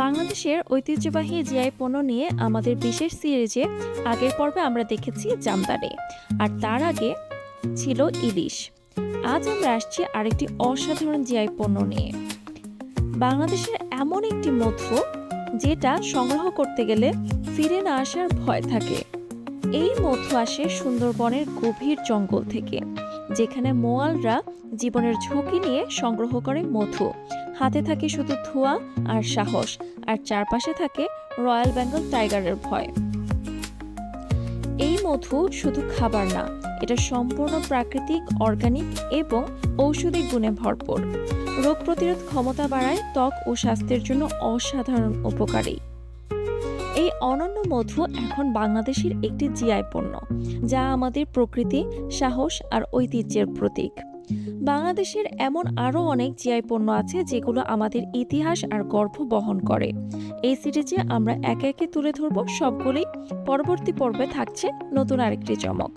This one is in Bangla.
বাংলাদেশের ঐতিহ্যবাহী জিআই পণ্য নিয়ে আমাদের বিশেষ সিরিজে আগের পর্বে আমরা দেখেছি জামদানি, আর তার আগে ছিল ইলিশ। আজ আমরা আসছি আরেকটি অসাধারণ জিআই পণ্য নিয়ে। বাংলাদেশের এমন একটি মধু যেটা সংগ্রহ করতে গেলে ফিরে না আসার ভয় থাকে। এই মধু আসে সুন্দরবনের গভীর জঙ্গল থেকে, যেখানে মোয়ালরা জীবনের ঝুঁকি নিয়ে সংগ্রহ করে মধু। হাতে থাকে শুধু ধোঁয়া আর সাহস, আর চারপাশে থাকে রয়্যাল বেঙ্গল টাইগারের ভয়। এই মধু শুধু খাবার না, এটা সম্পূর্ণ প্রাকৃতিক, অর্গানিক এবং ঔষধি গুণে ভরপুর। রোগ প্রতিরোধ ক্ষমতা বাড়ায়, ত্বক ও স্বাস্থ্যের জন্য অসাধারণ উপকারী। এই অনন্য মধু এখন বাংলাদেশের একটি জিআই পণ্য, যা আমাদের প্রকৃতি, সাহস আর ঐতিহ্যের প্রতীক। বাংলাদেশের এমন আরও অনেক জিআই পণ্য আছে যেগুলো আমাদের ইতিহাস আর গর্ব বহন করে। এই সিরিজে আমরা একে একে তুলে ধরব সবগুলোই। পরবর্তী পর্বে থাকছে নতুন আরেকটি চমক।